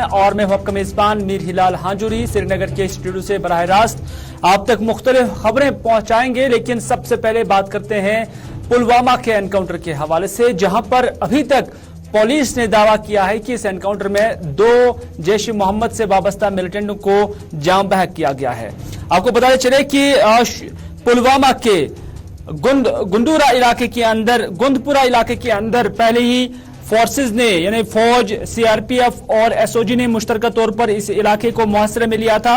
और मैं हूं आपका मेजबान मीर हिलाल हांजुरी। श्रीनगर के स्टूडियो से बराह रास्त आप तक मुख्तलिफ खबरें पहुंचाएंगे, लेकिन सबसे पहले बात करते हैं पुलवामा के एनकाउंटर के हवाले से, जहां पर अभी तक पुलिस ने दावा किया है कि इस एनकाउंटर में 2 जैश ए मोहम्मद से वाबस्ता मिलिटेंटों को जाम बहक किया गया है। आपको बताते चले कि पुलवामा के गुंदपुरा इलाके के अंदर पहले ही फोर्सेस ने यानी फौज, सीआरपीएफ और एसओजी ने मुश्तरका तौर पर इस इलाके को मुहसरे में लिया था।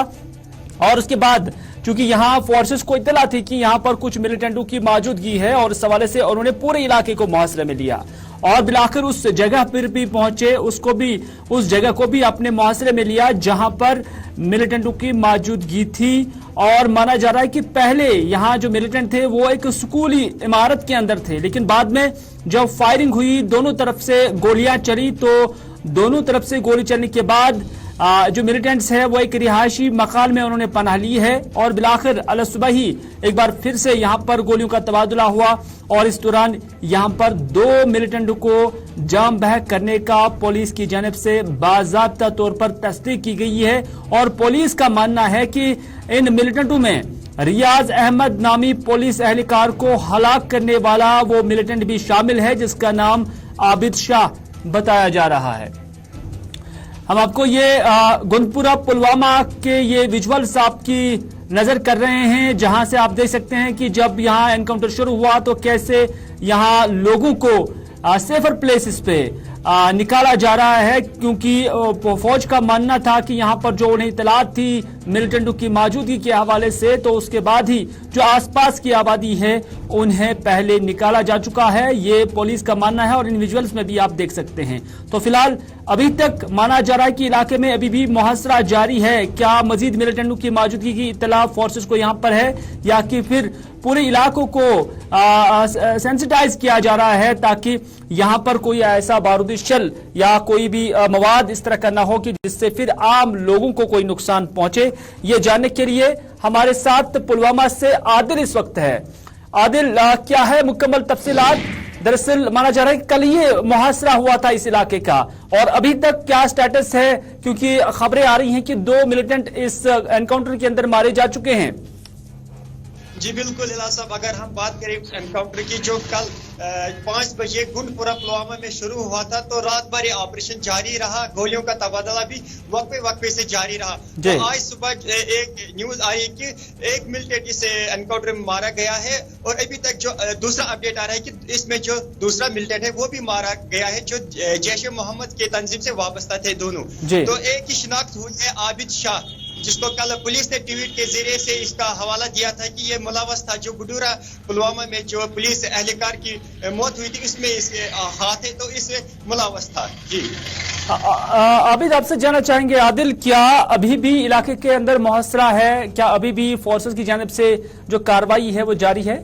और उसके बाद चूंकि यहां फोर्सेस को इत्तला थी कि यहां पर कुछ मिलिटेंटों की मौजूदगी है, और इस हवाले से उन्होंने पूरे इलाके को मुहसरे में लिया और बिलाखिर उस जगह पर भी पहुंचे, उस जगह को भी अपने मुहसरे में लिया जहां पर मिलिटेंटों की मौजूदगी थी। और माना जा रहा है कि पहले यहां जो मिलिटेंट थे वो एक स्कूली इमारत के अंदर थे, लेकिन बाद में जब फायरिंग हुई, दोनों तरफ से गोलियां चली, तो दोनों तरफ से गोली चलने के बाद जो मिलिटेंट्स है वो एक रिहायशी मकान में उन्होंने पनाह ली है। और बिलाखिर अलसुबह ही एक बार फिर से यहां पर गोलियों का तबादला हुआ और इस दौरान यहां पर 2 मिलिटेंटों को जाम बहक करने का पुलिस की जानिब से बाज़ाब्ता तौर पर तस्दीक की गई है। और पुलिस का मानना है कि इन मिलिटेंटों में रियाज अहमद नामी पुलिस एहलकार को हलाक करने वाला वो मिलिटेंट भी शामिल है, जिसका नाम आबिद शाह बताया जा रहा है। हम आपको ये गुंदपुरा पुलवामा के ये विजुअल्स आपकी नजर कर रहे हैं, जहां से आप देख सकते हैं कि जब यहां एनकाउंटर शुरू हुआ तो कैसे यहां लोगों को सेफर प्लेसेस पे निकाला जा रहा है, क्योंकि फौज का मानना था कि यहां पर जो उन्हें इतलात थी मिलिटेंटों की मौजूदगी के हवाले से, तो उसके बाद ही जो आसपास की आबादी है उन्हें पहले निकाला जा चुका है, ये पुलिस का मानना है और इन विजुअल्स में भी आप देख सकते हैं। तो फिलहाल अभी तक माना जा रहा है कि इलाके में अभी भी मुहसरा जारी है। क्या मजीद मिलिटेंटों की मौजूदगी की इत्तला फोर्सेस को यहां पर है, या कि फिर पूरे इलाकों को सेंसिटाइज किया जा रहा है ताकि यहां पर कोई ऐसा बारूदी शल या कोई भी मवाद इस तरह का ना हो कि जिससे फिर आम लोगों को कोई नुकसान पहुंचे। ये जानने के लिए हमारे साथ पुलवामा से आदिल इस वक्त है। आदिल, क्या है मुकम्मल तफसीलात? दरअसल माना जा रहा है कि कल ये मुहासरा हुआ था इस इलाके का, और अभी तक क्या स्टेटस है, क्योंकि खबरें आ रही हैं कि 2 मिलिटेंट इस एनकाउंटर के अंदर मारे जा चुके हैं। जी बिल्कुल हिलाल साहब, अगर हम बात करें एनकाउंटर की जो कल 5 बजे गुंडपुरा पुलवामा में शुरू हुआ था, तो रात भर ऑपरेशन जारी रहा, गोलियों का तबादला भी वक्फे से जारी रहा। तो आज सुबह एक न्यूज आई कि एक मिलिटेंट इस एनकाउंटर में मारा गया है, और अभी तक जो दूसरा अपडेट आ रहा है कि इसमें जो दूसरा मिलिटेंट है वो भी मारा गया है, जो जैश ए मोहम्मद के तंजीम से वाबस्ता थे दोनों। तो एक की शिनाख्त हुई है आबिद शाह, जिसको कल पुलिस ने ट्वीट के जरिए से इसका हवाला दिया था कि ये मुलव्वस था, जो गुंडपुरा पुलवामा में जो पुलिस एहलकार की मौत हुई थी इसमें इसके हाथ है, तो इसमें मुलव्वस था। जी आबिद, आपसे जानना चाहेंगे आदिल, क्या अभी भी इलाके के अंदर मुहसरा है? क्या अभी भी फोर्सेस की जानिब से जो कार्रवाई है वो जारी है?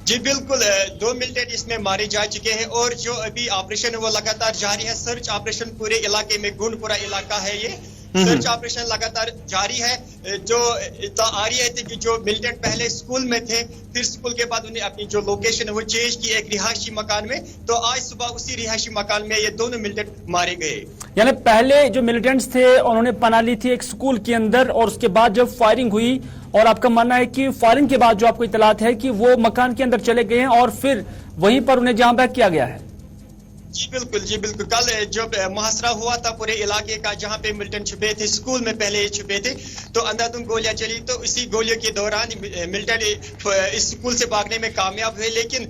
जी बिल्कुल, 2 मिलिटेंट इसमें मारे जा चुके हैं, और जो अभी ऑपरेशन है वो लगातार जारी है। सर्च ऑपरेशन पूरे इलाके में, गुंडपुरा इलाका है ये, सर्च ऑपरेशन लगातार जारी है। जो आ रही है कि जो मिलिटेंट पहले स्कूल में थे, फिर स्कूल के बाद उन्हें अपनी जो लोकेशन है वो चेंज की एक रिहायशी मकान में, तो आज सुबह उसी रिहायशी मकान में ये दोनों मिलिटेंट मारे गए। यानी पहले जो मिलिटेंट्स थे उन्होंने पनाह ली थी एक स्कूल के अंदर, और उसके बाद जब फायरिंग हुई, और आपका मानना है कि फायरिंग के बाद जो आपको इतलात है कि वो मकान के अंदर चले गए हैं और फिर वहीं पर उन्हें जाम बहक किया गया है। जी बिल्कुल, जी बिल्कुल, कल जब मुहासरा हुआ था पूरे इलाके का, जहां पे मिलिटेंट छुपे थे, स्कूल में पहले छुपे थे, तो अंधाधुंध गोलियां चली, तो इसी गोलियों के दौरान मिलिटेंट इस स्कूल से भागने में कामयाब हुए, लेकिन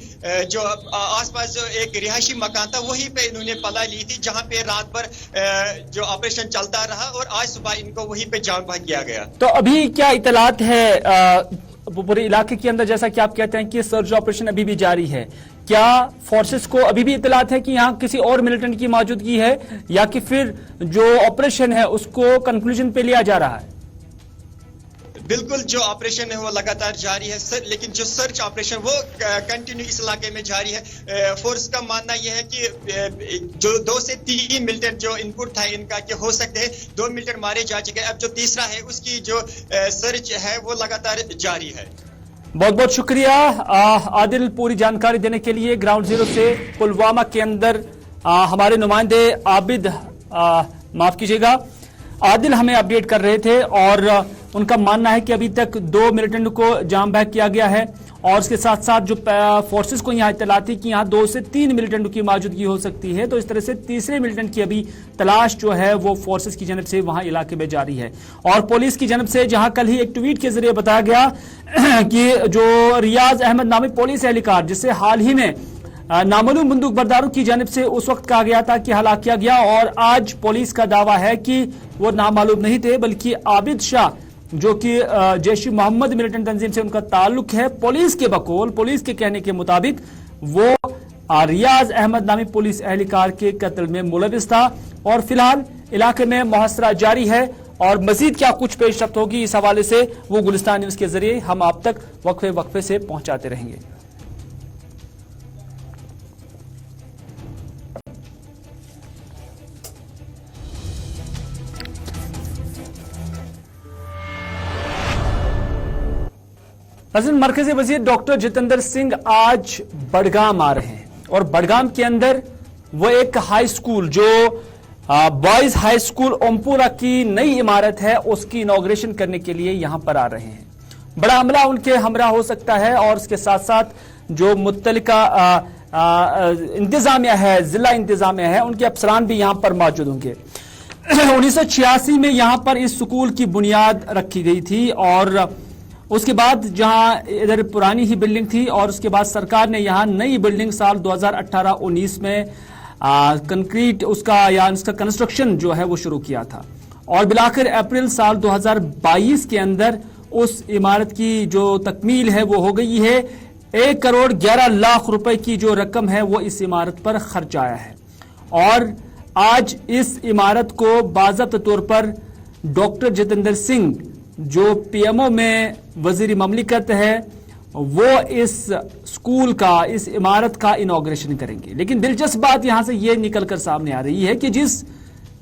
जो आसपास जो एक रिहायशी मकान था वहीं पे इन्होंने पला ली थी, जहां पे रात भर जो ऑपरेशन चलता रहा, और आज सुबह इनको वहीं पे जाम बहक किया गया। तो अभी क्या इतलात है पूरे इलाके के अंदर? जैसा कि आप कहते हैं कि सर्च ऑपरेशन अभी भी जारी है, क्या फोर्सेस को अभी भी इतलात है कि यहाँ किसी और मिलिटेंट की मौजूदगी है, या कि फिर जो ऑपरेशन है उसको कंक्लूजन पे लिया जा रहा है? बिल्कुल, जो ऑपरेशन है वो लगातार जारी है, लेकिन जो सर्च ऑपरेशन वो कंटिन्यू इस इलाके में जारी है। फोर्स का मानना यह है कि जो 2 से 3 मिलिटेंट जो इनपुट था इनका कि हो सकते हैं 2 मिलिटेंट मारे जा चुके हैं, अब जो तीसरा है उसकी जो सर्च है वो लगातार जारी है। बहुत बहुत शुक्रिया आदिल, पूरी जानकारी देने के लिए। ग्राउंड जीरो से पुलवामा के अंदर हमारे नुमाइंदे आबिद माफ कीजिएगा, आदिल हमें अपडेट कर रहे थे और उनका मानना है कि अभी तक 2 मिलिटेंट को जाम बैक किया गया है और उसके साथ साथ जो फोर्सेस को यहाँ इत्तला थी कि यहाँ 2 से 3 मिलिटेंट की मौजूदगी हो सकती है, तो इस तरह से तीसरे मिलिटेंट की अभी तलाश जो है वो फोर्सेस की जानब से वहां इलाके में जारी है। और पुलिस की जानब से जहां कल ही एक ट्वीट के जरिए बताया गया कि जो रियाज अहमद नामी पुलिस एहलकार जिसे हाल ही में नामालूम बंदूक बरदारों की जानिब से उस वक्त कहा गया था कि हलाक किया गया, और आज पुलिस का दावा है कि वो नामालूम नहीं थे बल्कि आबिद शाह जो कि जैश मोहम्मद मिलिटेंट तंजीम से उनका ताल्लुक है। पुलिस के बकौल, पुलिस के कहने के मुताबिक वो रियाज अहमद नामी पुलिस एहलकार के कत्ल में मुलविस था और फिलहाल इलाके में मुहसरा जारी है और मजीद क्या कुछ पेशरफ्त होगी इस हवाले से वो गुलिस्तान न्यूज के जरिए हम आप तक वक्फे वक्फे से पहुंचाते रहेंगे। नाज़रीन, मरकजी वजीर डॉक्टर जितेंद्र सिंह आज बडगाम आ रहे हैं और बडगाम के अंदर वो एक हाई स्कूल जो बॉयज हाई स्कूल ओमपुरा की नई इमारत है उसकी इनॉग्रेशन करने के लिए यहां पर आ रहे हैं। बड़ा अमला उनके हमरा हो सकता है और उसके साथ साथ जो मुत्तलिका इंतजामिया है, जिला इंतजामिया है, उनके अफसरान भी यहां पर मौजूद होंगे। 1986 में यहां पर इस स्कूल की बुनियाद रखी गई थी और उसके बाद जहां इधर पुरानी ही बिल्डिंग थी और उसके बाद सरकार ने यहां नई बिल्डिंग साल 2018-19 में कंक्रीट उसका कंस्ट्रक्शन जो है वो शुरू किया था और बिलाखिर अप्रैल साल 2022 के अंदर उस इमारत की जो तकमील है वो हो गई है। 1 करोड़ 11 लाख रुपए की जो रकम है वो इस इमारत पर खर्च आया है और आज इस इमारत को बाज़ाब्ता तौर पर डॉक्टर जितेंद्र सिंह जो पीएमओ में वजीर ममलिकत है वो इस स्कूल का, इस इमारत का इनॉग्रेशन करेंगे। लेकिन दिलचस्प बात यहां से ये निकलकर सामने आ रही है कि जिस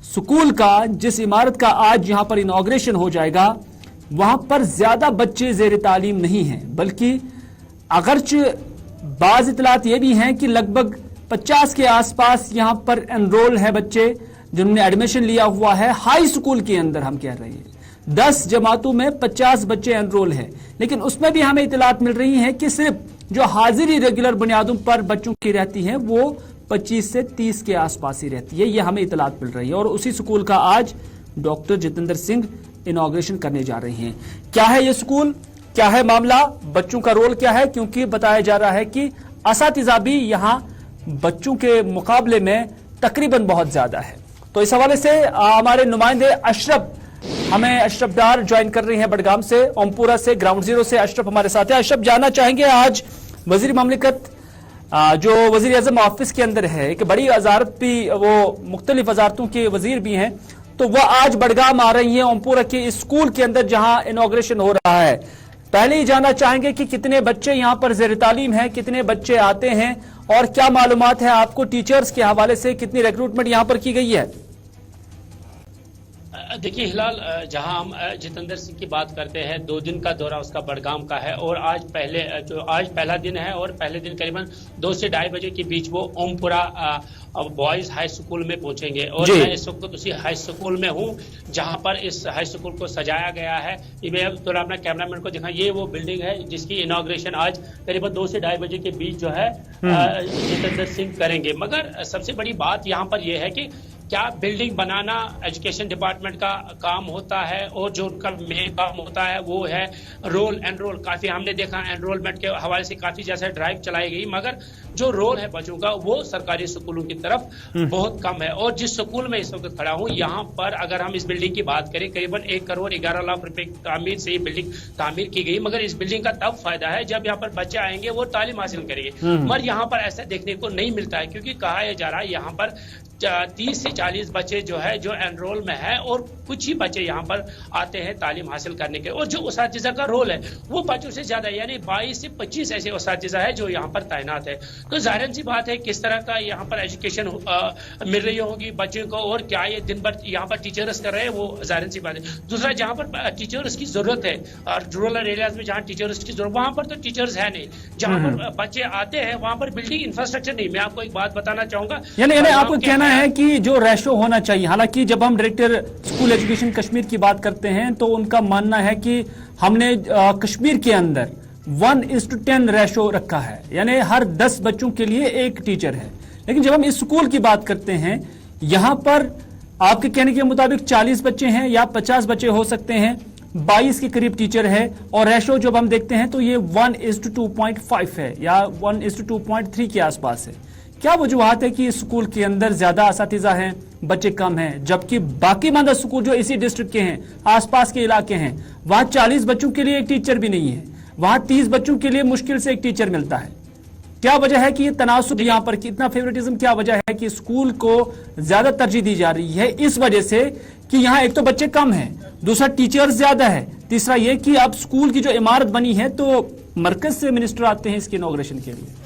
स्कूल का, जिस इमारत का आज यहां पर इनॉग्रेशन हो जाएगा वहां पर ज्यादा बच्चे जेर तालीम नहीं हैं, बल्कि अगरचे बाज इतलात ये भी हैं कि लगभग 50 के आसपास यहां पर एनरोल है बच्चे जिन्होंने एडमिशन लिया हुआ है। हाई स्कूल के अंदर हम कह रहे हैं 10 जमातों में 50 बच्चे एनरोल हैं, लेकिन उसमें भी हमें इतलात मिल रही हैं कि सिर्फ जो हाजिरी रेगुलर बुनियादों पर बच्चों की रहती है वो 25 से 30 के आसपास ही रहती है, ये हमें इतलात मिल रही है। और उसी स्कूल का आज डॉक्टर जितेंद्र सिंह इनॉग्रेशन करने जा रहे हैं। क्या है ये स्कूल, क्या है मामला, बच्चों का रोल क्या है, क्योंकि बताया जा रहा है कि असातिज़ा भी यहां बच्चों के मुकाबले में तकरीबन बहुत ज्यादा है। तो इस हवाले से हमारे नुमाइंदे अशरफ डार ज्वाइन कर रही हैं बडगाम से, ओमपुरा से, ग्राउंड जीरो से। अशरफ हमारे साथ है। अशरफ, जानना चाहेंगे आज वजीर ममलिकत जो वजीर आजम ऑफिस के अंदर है, एक बड़ी वजारत भी, वो मुख्तलिफ वजारतों के वजीर भी हैं, तो वह आज बडगाम आ रही हैं ओमपुरा के इस स्कूल के अंदर जहां इनॉग्रेशन हो रहा है। पहले ही जानना चाहेंगे कि कितने बच्चे यहां पर जेर तालीम हैं, कितने बच्चे आते हैं और क्या मालूमात है आपको टीचर्स के हवाले से, कितनी रिक्रूटमेंट यहां पर की गई है? देखिए हिलाल, जहां हम जितेंद्र सिंह की बात करते हैं, 2 दिन का दौरा उसका बडगाम का है और आज पहला दिन है और पहले दिन करीबन 2 से 2:30 बजे के बीच वो ओमपुरा बॉयज हाई स्कूल में पहुंचेंगे और मैं इस वक्त उसी हाई स्कूल में हूं जहां पर इस हाई स्कूल को सजाया गया है। मैं थोड़ा अपना कैमरामैन को दिखा, ये वो बिल्डिंग है जिसकी इनॉग्रेशन आज करीबन 2 से 2:30 बजे के बीच जो है जितेंद्र सिंह करेंगे। मगर सबसे बड़ी बात यहाँ पर यह है कि क्या बिल्डिंग बनाना एजुकेशन डिपार्टमेंट का काम होता है और जो उनका मेन काम होता है वो है रोल एनरोल। काफी हमने देखा एनरोलमेंट के हवाले से काफी जैसे ड्राइव चलाई गई, मगर जो रोल है बच्चों का वो सरकारी स्कूलों की तरफ बहुत कम है। और जिस स्कूल में इस वक्त खड़ा हूँ यहाँ पर अगर हम इस बिल्डिंग की बात करें, करीबन 1 करोड़ 11 लाख रुपए की तामीर से ये बिल्डिंग तामीर की गई, मगर इस बिल्डिंग का तब फायदा है जब यहाँ पर बच्चे आएंगे वो तालीम हासिल करेंगे। मगर यहाँ पर ऐसा देखने को नहीं मिलता है, क्योंकि कहा जा रहा है यहाँ पर 30 से 40 बच्चे जो है जो एनरोल में है और कुछ ही बच्चे यहाँ पर आते हैं तालीम हासिल करने के, और जो उसातिज़ा का रोल है वो बच्चों से ज्यादा, यानी 22 से 25 ऐसे उसातिज़ा है जो यहाँ पर तैनात है। तो जाहिर सी बात है किस तरह का यहाँ पर एजुकेशन मिल रही होगी बच्चों को और क्या ये दिन भर यहाँ पर टीचर्स कर रहे हैं, वो जाहिर सी बात है। दूसरा, जहाँ पर टीचर्स की जरूरत है और रूरल एरियाज में जहाँ टीचर्स की जरूरत, वहां पर तो टीचर्स है नहीं। जहाँ पर बच्चे आते हैं वहां पर बिल्डिंग इंफ्रास्ट्रक्चर नहीं। मैं आपको एक बात बताना चाहूंगा, यानी आपको कहना है कि जो रेशो होना चाहिए? हालांकि जब हम डायरेक्टर स्कूल एजुकेशन कश्मीर की बात करते हैं तो उनका मानना है कि हमने कश्मीर के अंदर 1:10 रेशो रखा है, यानी हर 10 बच्चों के लिए एक टीचर है। लेकिन जब हम इस स्कूल की बात करते हैं, यहां पर आपके कहने के मुताबिक 40 बच्चे हैं या 50 बच्चे हो सकते हैं, 22 के करीब टीचर है, और रेशो जब हम देखते हैं तो ये 1:2.5 है या 1:2.3 के आसपास है। क्या वजूहत है कि इस स्कूल के अंदर ज्यादा असातिज़ा हैं, बच्चे कम हैं, जबकि बाकी मानदा स्कूल जो इसी डिस्ट्रिक्ट के हैं, आसपास के इलाके हैं, वहां 40 बच्चों के लिए एक टीचर भी नहीं है, वहां 30 बच्चों के लिए मुश्किल से एक टीचर मिलता है? क्या वजह है कि ये तनासुब यहाँ पर कितना फेवरेटिज्म, क्या वजह है कि स्कूल को ज्यादा तरजीह दी जा रही है? इस वजह से कि यहाँ एक तो बच्चे कम हैं, दूसरा टीचर्स ज्यादा है, तीसरा ये कि अब स्कूल की जो इमारत बनी है तो मरकज से मिनिस्टर आते हैं इसके इनॉग्रेशन के लिए।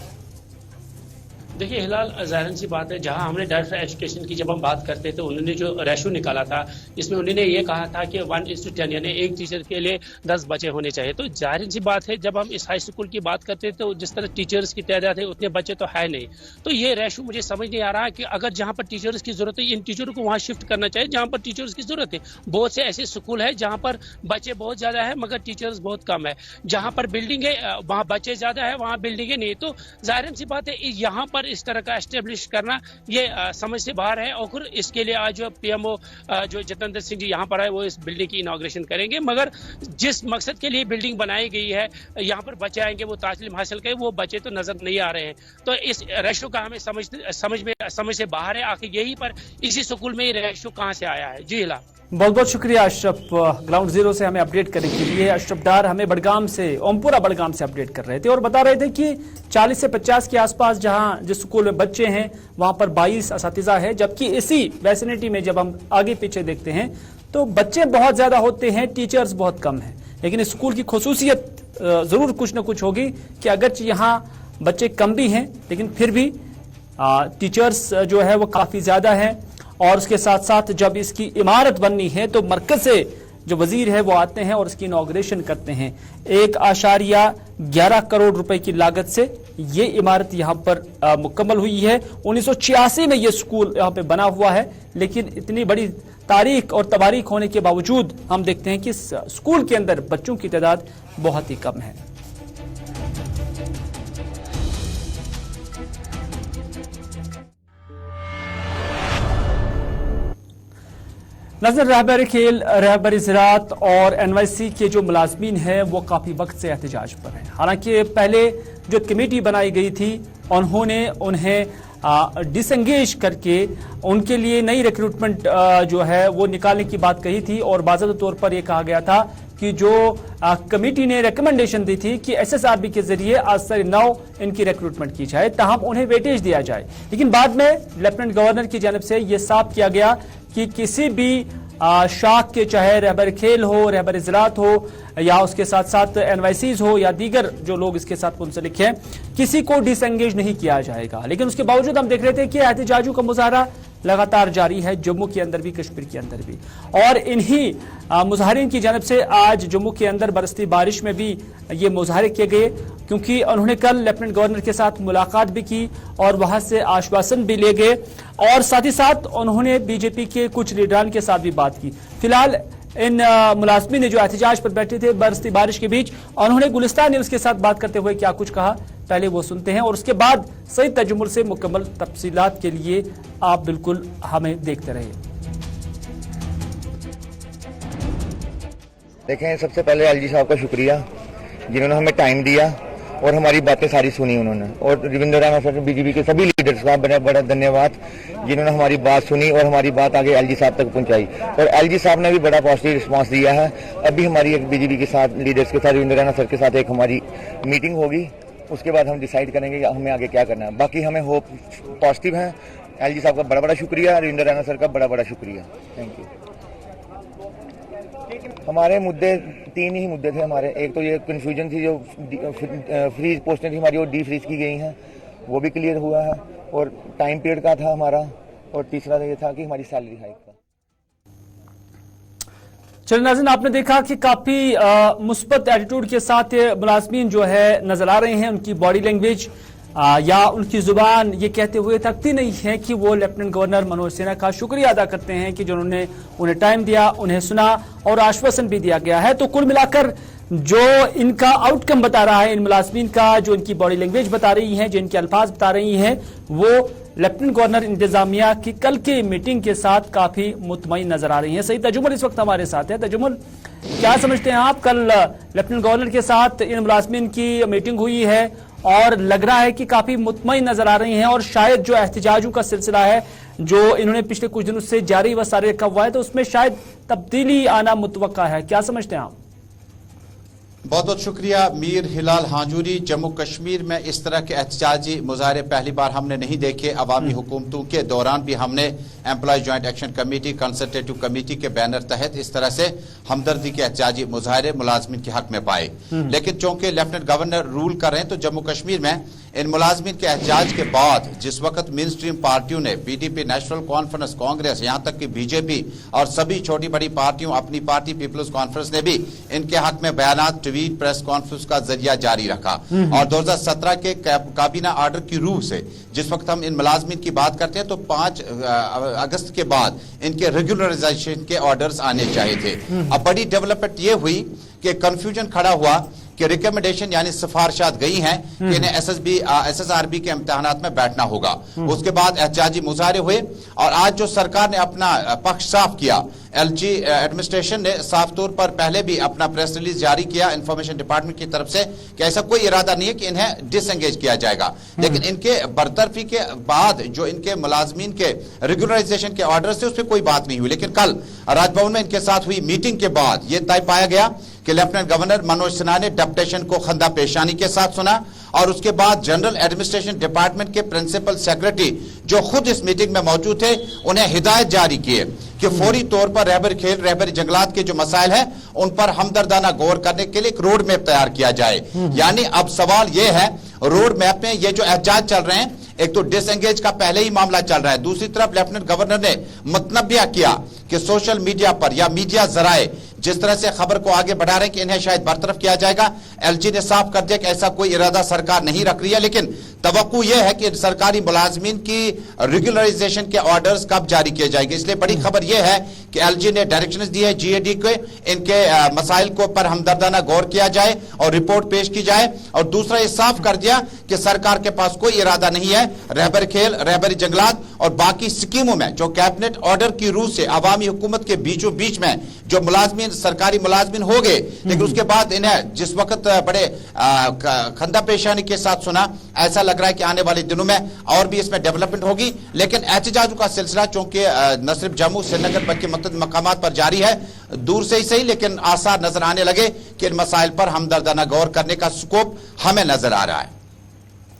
देखिए हिलाल, ज़ाहिर सी बात है, जहां हमने डायरेक्टर एजुकेशन की जब हम बात करते थे, उन्होंने जो रेशो निकाला था, इसमें उन्होंने ये कहा था कि 1:10 यानी एक टीचर के लिए 10 बच्चे होने चाहिए। तो जाहिर सी बात है, जब हम इस हाई स्कूल की बात करते थे तो जिस तरह टीचर्स की तादाद है उतने बच्चे तो है नहीं। तो ये रेशो मुझे समझ नहीं आ रहा कि अगर जहाँ पर टीचर्स की जरूरत है, इन टीचरों को वहाँ शिफ्ट करना चाहिए जहाँ पर टीचर्स की जरूरत है। बहुत से ऐसे स्कूल है जहाँ पर बच्चे बहुत ज्यादा है मगर टीचर्स बहुत कम है, जहाँ पर बिल्डिंग है वहाँ बच्चे ज्यादा है, वहाँ बिल्डिंगे नहीं। तो जाहिर सी बात है, यहाँ पर इस तरह का एस्टेब्लिश करना ये समझ से बाहर है। और इसके लिए आज जो पीएमओ जो जितेंद्र सिंह जी यहाँ पर आए, वो इस बिल्डिंग की इनॉग्रेशन करेंगे। मगर जिस मकसद के लिए बिल्डिंग बनाई गई है, यहाँ पर बच्चे आएंगे, वो तालीम हासिल करें, वो बच्चे तो नजर नहीं आ रहे हैं। तो इस रेशो का हमें समझ से बाहर है। आखिर यही पर इसी स्कूल में ये रेशो कहाँ से आया है? जी हिला, बहुत बहुत शुक्रिया अशरफ, ग्राउंड जीरो से हमें अपडेट करने के लिए। अशरफ डार हमें बड़गाम से, ओमपुरा बड़गाम से अपडेट कर रहे थे और बता रहे थे कि 40 से 50 के आसपास जहां जिस स्कूल में बच्चे हैं वहां पर 22 असातिज़ा है, जबकि इसी वैसिनिटी में जब हम आगे पीछे देखते हैं तो बच्चे बहुत ज्यादा होते हैं, टीचर्स बहुत कम हैं। लेकिन इस स्कूल की खुसूसियत जरूर कुछ न कुछ होगी कि अगरचे यहाँ बच्चे कम भी हैं लेकिन फिर भी टीचर्स जो है वो काफी ज्यादा है। और उसके साथ साथ जब इसकी इमारत बननी है तो मरकज से जो वजीर है वो आते हैं और इसकी इनॉग्रेशन करते हैं। 1.11 करोड़ रुपए की लागत से ये इमारत यहाँ पर मुकम्मल हुई है। 1986 में ये स्कूल यहाँ पे बना हुआ है, लेकिन इतनी बड़ी तारीख और तवारीख होने के बावजूद हम देखते हैं कि स्कूल के अंदर बच्चों की तादाद बहुत ही कम है। नजर रहबर खेल, रहबर ज़राअत और NYC के जो मुलाजमीन हैं वो काफ़ी वक्त से एहतजाज पर हैं। हालांकि पहले जो कमेटी बनाई गई थी उन्होंने उन्हें डिसंगेज करके उनके लिए नई रिक्रूटमेंट जो है वो निकालने की बात कही थी और बाज़ाब्ता तौर पर यह कहा गया था कि जो कमेटी ने रिकमेंडेशन दी थी कि SSRB के जरिए आज से 9 इनकी रिक्रूटमेंट की जाए, ताहम उन्हें वेटेज दिया जाए। लेकिन बाद में लेफ्टिनेंट गवर्नर की जानब से यह साफ किया गया कि किसी भी शाख के, चाहे रहबर खेल हो, रहबर ज़राअत हो या उसके साथ साथ NYCs हो या दीगर जो लोग इसके साथ मुंसलिक हैं, किसी को डिसएंगेज नहीं किया जाएगा। लेकिन उसके बावजूद हम देख रहे थे कि एहतजाजों का मुजाहरा लगातार जारी है, जम्मू के अंदर भी, कश्मीर के अंदर भी। और इन्हीं मुजाहरीन की जानब से आज जम्मू के अंदर बरसती बारिश में भी ये मुजाहरे किए गए, क्योंकि उन्होंने कल लेफ्टिनेंट गवर्नर के साथ मुलाकात भी की और वहां से आश्वासन भी ले गए और साथ ही साथ उन्होंने बीजेपी के कुछ लीडरान के साथ भी बात की। फिलहाल इन मुलाजमीन ने जो एहतजाज पर बैठे थे बरसती बारिश के बीच, उन्होंने गुलिस्तान न्यूज के साथ बात करते हुए क्या कुछ कहा, पहले वो सुनते हैं और उसके बाद सही तजुम्मुल से मुकम्मल तफसीलात के लिए आप बिल्कुल हमें देखते रहिए। देखें, सबसे पहले LG साहब का शुक्रिया जिन्होंने हमें टाइम दिया और हमारी बातें सारी सुनी उन्होंने, और रविंद्र राणा सर, BJP के सभी लीडर्स का बड़ा बड़ा धन्यवाद जिन्होंने हमारी बात सुनी और हमारी बात आगे LG साहब तक पहुंचाई। और LG साहब ने भी बड़ा पॉजिटिव रिस्पांस दिया है। अभी हमारी एक BJP के साथ लीडर्स के साथ, रविंद्र राणा सर के साथ एक हमारी मीटिंग होगी, उसके बाद हम डिसाइड करेंगे कि हमें आगे क्या करना है। बाकी हमें होप पॉजिटिव है। LG साहब का बड़ा बड़ा शुक्रिया, रविंद्र राणा सर का बड़ा बड़ा शुक्रिया, थैंक यू। हमारे मुद्दे 3 ही मुद्दे थे हमारे। एक तो ये कन्फ्यूजन थी, जो फ्रीज पोस्टें थी हमारी वो डीफ्रीज की गई हैं, वो भी क्लियर हुआ है, और टाइम पीरियड का था हमारा, और तीसरा ये था कि हमारी सैलरी हाइक का। चलिए नाज़रीन, आपने देखा कि काफी मुस्बत एटीट्यूड के साथ मुलाजमीन जो है नजर आ रहे हैं, उनकी बॉडी लैंग्वेज या उनकी जुबान ये कहते हुए थकती नहीं है कि वो लेफ्टिनेंट गवर्नर मनोज सिन्हा का शुक्रिया अदा करते हैं कि जिन्होंने उन्हें टाइम दिया, उन्हें सुना और आश्वासन भी दिया गया है। तो कुल मिलाकर जो इनका आउटकम बता रहा है इन मुलाजमीन का, जो इनकी बॉडी लैंग्वेज बता रही है, जो इनके अल्फाज बता रही हैं, वो लेफ्टिनेंट गवर्नर इंतजामिया की कल की मीटिंग के साथ काफी मुतमईन नजर आ रही है। सही तजुम्मल इस वक्त हमारे साथ है। तजुम्मल, क्या समझते हैं आप? कल लेफ्टिनेंट गवर्नर के साथ इन मुलाजमीन की मीटिंग हुई है और लग रहा है कि काफी मुतमईन नजर आ रही हैं और शायद जो एहतजाजों का सिलसिला है जो इन्होंने पिछले कुछ दिनों से जारी व सारे रखा हुआ है, तो उसमें शायद तब्दीली आना मुतवक्का है। क्या समझते हैं आप? बहुत बहुत शुक्रिया मीर हिलाल हांजूरी। जम्मू कश्मीर में इस तरह के एहतजाजी मुजाहरे पहली बार हमने नहीं देखे। अवामी हुकूमतों के दौरान भी हमने employ joint action committee, consultative committee के बैनर तहत इस तरह से हमदर्दी के एहतजाजी मुजाहरे मुलाजमीन के हक में पाए। लेकिन चूंकि लेफ्टिनेंट गवर्नर रूल कर रहे हैं तो जम्मू कश्मीर में इन मुलाजमीन के एहतजाज के बाद जिस वक्त मेन स्ट्रीम पार्टियों ने पीडीपी, नेशनल कॉन्फ्रेंस, कांग्रेस, यहाँ तक कि बीजेपी और सभी छोटी बड़ी पार्टियों, अपनी पार्टी पीपल्स कॉन्फ्रेंस ने भी इनके हक में बयानात, ट्वीट, प्रेस कॉन्फ्रेंस का जरिया जारी रखा। और 2017 के काबीना आर्डर की रूह से जिस वक्त हम इन मुलाजमीन की बात करते हैं तो 5 अगस्त के बाद इनके रेगुलराइजेशन के ऑर्डर्स आने चाहिए थे। अब बड़ी डेवलपमेंट ये हुई कि कंफ्यूजन खड़ा हुआ कि रिकमेंडेशन यानी सिफारिशात गई हैं कि इन्हें एसएसआरबी के इम्तिहानात में बैठना होगा। उसके बाद एहतजाजी मुजाहरे हुए और आज जो सरकार ने अपना पक्ष साफ किया, एलजी एडमिनिस्ट्रेशन ने साफ तौर पर पहले भी अपना प्रेस रिलीज जारी किया इंफॉर्मेशन डिपार्टमेंट की तरफ से कि ऐसा कोई इरादा नहीं है कि इन्हें डिसएंगेज किया जाएगा। लेकिन इनके बरतरफी के बाद जो इनके मुलाजमीन के रेगुलराइजेशन के ऑर्डर थे उस पर कोई बात नहीं हुई। लेकिन कल राजभवन में इनके साथ हुई मीटिंग के बाद यह तय पाया गया कि लेफ्टिनेंट गवर्नर मनोज सिन्हा ने डेपुटेशन को खंदा पेशानी के साथ सुना और उसके बाद जनरल एडमिनिस्ट्रेशन डिपार्टमेंट के प्रिंसिपल सेक्रेटरी जो खुद इस मीटिंग में मौजूद थे उन्हें हिदायत जारी किए कि फौरी तौर पर रहबर खेल, रहबर जंगलात के जो मसाइल है उन पर हमदर्दाना गौर करने के लिए एक रोड मैप तैयार किया जाए। यानी अब सवाल यह है, रोड मैप में ये जो एहतजाज चल रहे हैं, एक तो डिसएंगेज का पहले ही मामला चल रहा है, दूसरी तरफ लेफ्टिनेंट गवर्नर ने मतनबिया किया कि सोशल मीडिया पर या मीडिया जराए जिस तरह से खबर को आगे बढ़ा रहे हैं कि इन्हें शायद बरतरफ किया जाएगा। एलजी ने साफ कर दिया कि ऐसा कोई इरादा सरकार नहीं रख रही है, लेकिन तवक्कु यह है कि सरकारी मुलाजमीन की रेगुलराइजेशन के ऑर्डर्स कब जारी किए जाएंगे। इसलिए बड़ी खबर यह है कि एलजी ने डायरेक्शंस दी है जीएडी को, इनके मसाइल को पर हमदर्दाना गौर किया जाए और रिपोर्ट पेश की जाए। और दूसरा ये साफ कर दिया कि सरकार के पास कोई इरादा नहीं है रहबर खेल, रहबर जंगलात और बाकी स्कीमों में जो कैबिनेट ऑर्डर की रूह से अवामी हुकूमत के बीचों बीच में जो मुलाजमीन सरकारी मुलाजमीन हो गए, लेकिन उसके बाद इन्हें जिस वक्त बड़े खंदा पेशानी के साथ सुना, ऐसा लग रहा है कि आने वाले दिनों में और भी इसमें डेवलपमेंट होगी। लेकिन एहतजाजों का सिलसिला चूंकि न सिर्फ जम्मू, श्रीनगर बल्कि मुख्तलिफ मकामात पर जारी है, दूर से ही सही लेकिन आसार नजर आने लगे कि इन मसाइल पर हमदर्दाना गौर करने का स्कोप हमें नजर आ रहा है।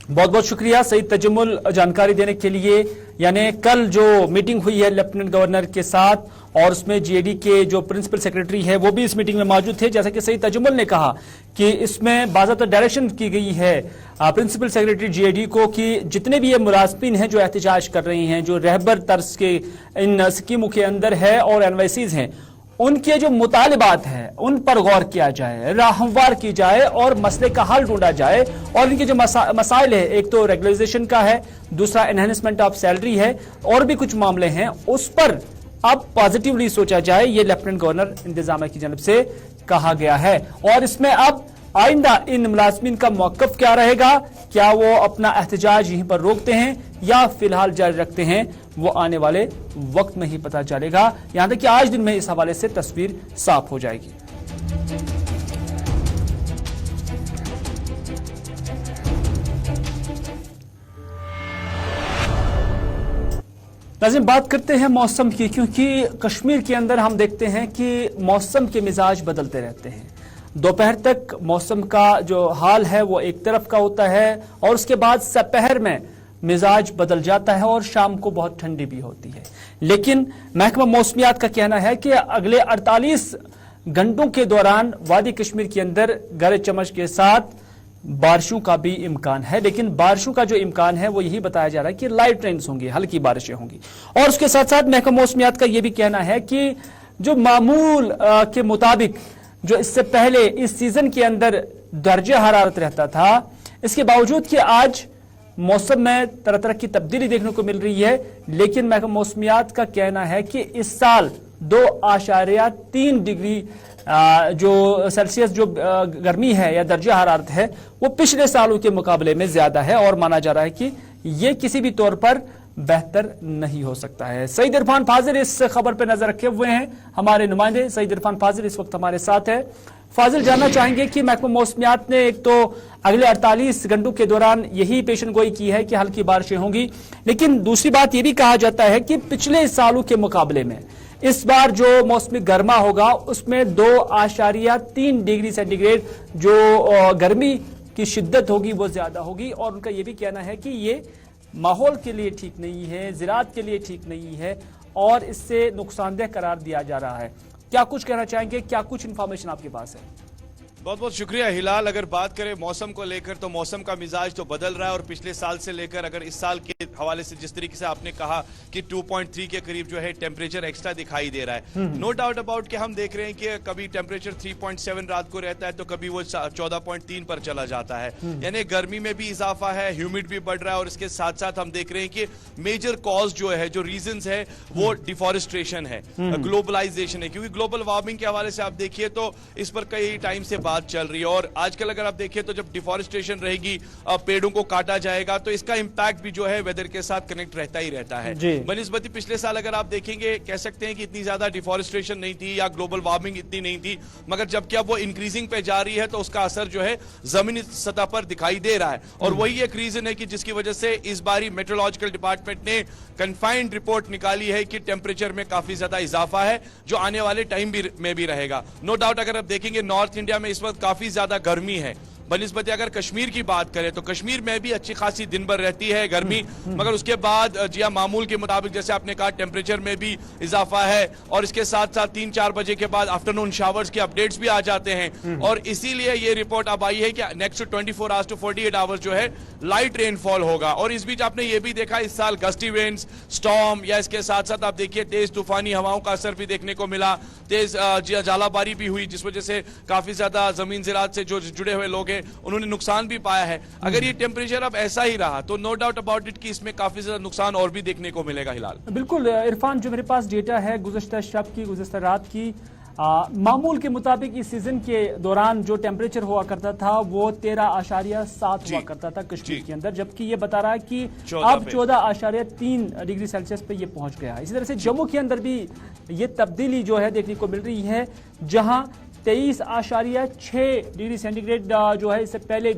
बहुत बहुत शुक्रिया सईद तजम्मुल जानकारी देने के लिए। यानी कल जो मीटिंग हुई है लेफ्टिनेंट गवर्नर के साथ और उसमें जीएडी के जो प्रिंसिपल सेक्रेटरी है वो भी इस मीटिंग में मौजूद थे। जैसा कि सईद तजम्मुल ने कहा कि इसमें बाज़ाब्ता डायरेक्शन की गई है प्रिंसिपल सेक्रेटरी जीएडी को कि जितने भी ये मुलाजमीन हैं जो एहतजाज कर रही हैं, जो रहबर तर्ज के इन स्कीमों के अंदर है और एनवाईसीज हैं, उनके जो मुतालिबात हैं उन पर गौर किया जाए, राहमवार की जाए और मसले का हल ढूंढा जाए। और इनके जो मसाइल है, एक तो रेगुलराइजेशन का है, दूसरा एनहेंसमेंट ऑफ सैलरी है और भी कुछ मामले हैं, उस पर अब पॉजिटिवली सोचा जाए, ये लेफ्टिनेंट गवर्नर इंतजामिया की जानब से कहा गया है। और इसमें अब आइंदा इन मुलाजमीन का मौक़िफ़ क्या रहेगा, क्या वो अपना एहतजाज यहीं पर रोकते हैं या फिलहाल जारी रखते हैं, वो आने वाले वक्त में ही पता चलेगा। यहां तक कि आज दिन में इस हवाले से तस्वीर साफ हो जाएगी। नाज़रीन, बात करते हैं मौसम की, क्योंकि कश्मीर के अंदर हम देखते हैं कि मौसम के मिजाज बदलते रहते हैं। दोपहर तक मौसम का जो हाल है वो एक तरफ का होता है और उसके बाद दोपहर में मिजाज बदल जाता है और शाम को बहुत ठंडी भी होती है। लेकिन महकमा मौसमियात का कहना है कि अगले 48 घंटों के दौरान वादी कश्मीर के अंदर गरज चमक के साथ बारिशों का भी इम्कान है। लेकिन बारिशों का जो इम्कान है वो यही बताया जा रहा है कि लाइट रेन्स होंगी, हल्की बारिशें होंगी। और उसके साथ साथ महकमा मौसमियात का यह भी कहना है कि जो मामूल के मुताबिक जो इससे पहले इस सीजन के अंदर दर्जे हरारत रहता था, इसके बावजूद कि आज मौसम में तरह तरह की तब्दीली देखने को मिल रही है, लेकिन महकमा मौसमियात का कहना है कि इस साल 2.3 डिग्री जो सेल्सियस जो गर्मी है या दर्जा हरारत है वो पिछले सालों के मुकाबले में ज्यादा है और माना जा रहा है कि ये किसी भी तौर पर बेहतर नहीं हो सकता है। सईद इरफान फाजिल इस खबर पर नजर रखे हुए हैं, हमारे नुमाइंदे सईद इरफान फाजिल इस वक्त हमारे साथ है। फाजिल, जानना चाहेंगे कि महकमा मौसमियात ने एक तो अगले 48 घंटों के दौरान यही पेशन गोई की है कि हल्की बारिशें होंगी, लेकिन दूसरी बात यह भी कहा जाता है कि पिछले सालों के मुकाबले में इस बार जो मौसमी गर्मा होगा उसमें 2.3 डिग्री सेंटीग्रेड जो गर्मी की शिद्दत होगी वो ज्यादा होगी, और उनका यह भी कहना है कि ये माहौल के लिए ठीक नहीं है, ज़राअत के लिए ठीक नहीं है और इससे नुकसानदेह करार दिया जा रहा है। क्या कुछ कहना चाहेंगे, क्या कुछ इंफॉर्मेशन आपके पास है? बहुत बहुत शुक्रिया हिलाल। अगर बात करें मौसम को लेकर तो मौसम का मिजाज तो बदल रहा है और पिछले साल से लेकर अगर इस साल के हवाले से जिस तरीके से आपने कहा कि 2.3 के करीब जो है टेम्परेचर एक्स्ट्रा दिखाई दे रहा है, नो डाउट अबाउट कि हम देख रहे हैं कि कभी टेम्परेचर 3.7 रात को रहता है तो कभी वो 14.3 पर चला जाता है, यानी गर्मी में भी इजाफा है, ह्यूमिड भी बढ़ रहा है और इसके साथ साथ हम देख रहे हैं कि मेजर कॉज जो है, जो रीजंस है वो डिफॉरेस्ट्रेशन है, ग्लोबलाइजेशन है, क्योंकि ग्लोबल वार्मिंग के हवाले से आप देखिए तो इस पर कई टाइम से बात चल रही है और आजकल अगर आप देखिए तो जब डिफॉरेस्टेशन रहेगी, पेड़ों को काटा जाएगा तो इसका इंपैक्ट भी जो है वेदर के साथ कनेक्ट रहता ही रहता है। बनिस्बती पिछले साल अगर आप देखेंगे कह सकते हैं कि इतनी ज्यादा डिफॉरेस्टेशन नहीं थी या ग्लोबल वार्मिंग इतनी नहीं थी, मगर जबकि अब वो इंक्रीजिंग पे जा रही है तो उसका असर जो है जमीनी सतह पर दिखाई दे रहा है और वही एक रीजन है कि जिसकी वजह से इस बारी मेट्रोलॉजिकल डिपार्टमेंट ने कन्फाइंड रिपोर्ट निकाली है कि टेम्परेचर में काफी ज्यादा इजाफा है जो आने वाले टाइम में भी रहेगा। नो डाउट अगर आप देखेंगे नॉर्थ इंडिया में इस वक्त काफी ज्यादा गर्मी है, बनिस्बत अगर कश्मीर की बात करें तो कश्मीर में भी अच्छी खासी दिन भर रहती है गर्मी, मगर उसके बाद जिया मामूल के मुताबिक जैसे आपने कहा टेम्परेचर में भी इजाफा है और इसके साथ साथ 3-4 बजे के बाद आफ्टरनून शावर्स के अपडेट्स भी आ जाते हैं और इसीलिए ये रिपोर्ट अब आई है कि नेक्स्ट 24 आवर्स टू 48 आवर्स जो है लाइट रेनफॉल होगा। और इस बीच आपने ये भी देखा इस साल गस्टी विंड्स, स्टॉर्म या इसके साथ साथ आप देखिए तेज तूफानी हवाओं का असर भी देखने को मिला, तेज जालाबारी भी हुई जिस वजह से काफी ज्यादा जमीन ज़राअत से जो जुड़े हुए लोग उन्होंने नुकसान भी पाया है। अगर ये टेम्परेचर अब ऐसा ही रहा तो नो डाउट अबाउट इट कि इसमें काफी ज्यादा नुकसान और भी देखने को मिलेगा। हिलाल बिल्कुल इरफान, जो मेरे पास डेटा है गुज़श्ता शब की, गुज़श्ता रात की, मामूल के मुताबिक इस सीजन के दौरान जो टेम्परेचर हुआ करता था वो 13.7 हुआ करता था कश्मीर के अंदर, जबकि ये बता रहा है कि अब 14.3 डिग्री सेल्सियस पे ये पहुंच गया। इसी तरह से जम्मू के अंदर भी ये तब्दीली जो है देखने को मिल रही है, जहां 23.6 डिग्री सेंटीग्रेड जो है इससे पहले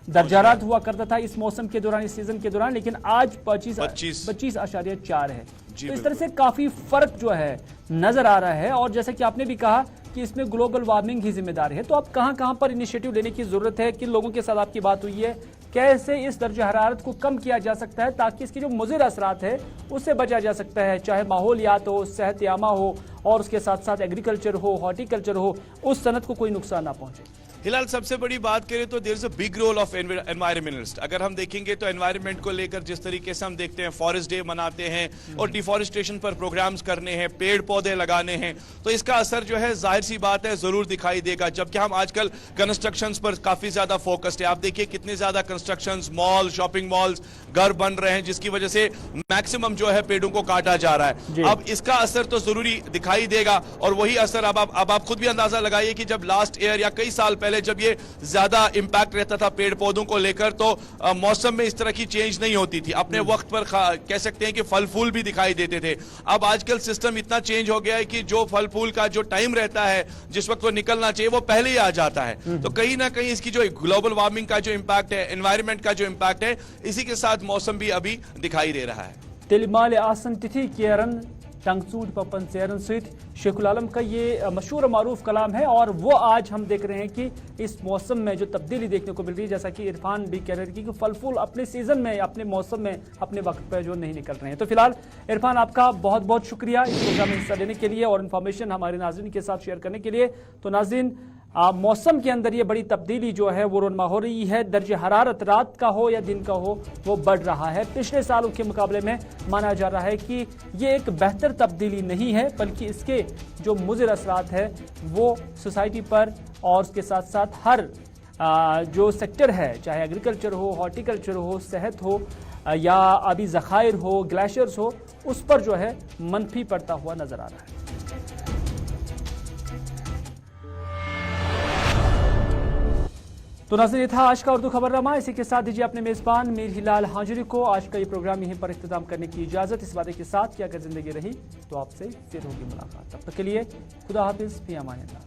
दर्जारात हुआ करता था इस मौसम के दौरान, इस सीजन के दौरान, लेकिन आज 25.4 है। तो इस तरह से काफी फर्क जो है नजर आ रहा है और जैसा कि आपने भी कहा कि इसमें ग्लोबल वार्मिंग ही जिम्मेदार है। तो अब कहां पर इनिशिएटिव लेने की जरूरत है, किन लोगों के साथ आपकी बात हुई है, कैसे इस दर्जा हरारत को कम किया जा सकता है ताकि इसके जो मुज़िर असरात है उससे बचा जा सकता है, चाहे माहौलियात हो, सेहत यामा हो और उसके साथ साथ एग्रीकल्चर हो, हॉर्टिकल्चर हो, उस सनत को कोई नुकसान ना पहुंचे। हिलाल सबसे बड़ी बात करें तो there is a big role of environmentalist. अगर हम देखेंगे तो एनवायरनमेंट को लेकर जिस तरीके से हम देखते हैं फॉरेस्ट डे मनाते हैं और डिफॉरेस्टेशन पर प्रोग्राम्स करने हैं, पेड़ पौधे लगाने हैं, तो इसका असर जो है जाहिर सी बात है जरूर दिखाई देगा। जबकि हम आजकल कंस्ट्रक्शंस पर काफी ज्यादा फोकस्ड है, आप देखिए कितने ज्यादा कंस्ट्रक्शंस, मॉल, शॉपिंग मॉल्स, घर बन रहे हैं जिसकी वजह से मैक्सिमम जो है पेड़ों को काटा जा रहा है। अब इसका असर तो जरूरी दिखाई देगा और वही असर अब आप खुद भी अंदाजा लगाइए कि जब लास्ट ईयर या कई साल पहले जब ये ज्यादा इंपैक्ट रहता था पेड़ पौधों को लेकर तो मौसम में इस तरह की चेंज नहीं होती थी, अपने वक्त पर कह सकते हैं कि फल फूल भी दिखाई देते थे। अब आजकल सिस्टम इतना चेंज हो गया है कि जो फल फूल का जो टाइम रहता है, जिस वक्त वो निकलना चाहिए, वो पहले ही आ जाता है। तो कहीं ना कहीं इसकी जो ग्लोबल वार्मिंग का जो इंपैक्ट है, एनवायरमेंट का जो इंपैक्ट है, इसी के साथ मौसम भी अभी दिखाई दे रहा है। तिलमाल आसन तिथि केरन टंगसूट पपन सेरन सहित शेखुल आलम का ये मशहूर और मारूफ कलाम है और वो आज हम देख रहे हैं कि इस मौसम में जो तब्दीली देखने को मिल रही है, जैसा कि इरफान भी कह रहे थे कि फल फूल अपने सीजन में, अपने मौसम में, अपने वक्त पर जो नहीं निकल रहे हैं। तो फिलहाल इरफान आपका बहुत बहुत शुक्रिया इस प्रोग्राम में हिस्सा लेने के लिए और इन्फॉर्मेशन हमारे नाज़रीन के साथ शेयर करने के लिए। तो नाज़रीन, मौसम के अंदर ये बड़ी तब्दीली जो है वो रोनमा हो रही है, दर्जे हरारत रात का हो या दिन का हो वो बढ़ रहा है। पिछले सालों के मुकाबले में माना जा रहा है कि ये एक बेहतर तब्दीली नहीं है, बल्कि इसके जो मुज़िर असरात है वो सोसाइटी पर और उसके साथ साथ हर جو سیکٹر ہے، چاہے ایگریکلچر ہو، ہارٹیکلچر ہو، صحت ہو یا آبی ذخائر ہو، گلیشیئرز ہو، اس پر جو ہے منفی پڑتا ہوا نظر آ رہا ہے۔ تو ناظرین، یہ تھا آج کا اردو خبر نامہ۔ اسی کے ساتھ دیجیے اپنے میزبان میر ہلال ہانجری کو آج کا یہ پروگرام یہیں پر اختتام کرنے کی اجازت، اس وعدے کے ساتھ کہ اگر زندگی رہی تو آپ سے پھر ہوگی ملاقات۔ تب تک کے لیے خدا حافظ، فی امان اللہ۔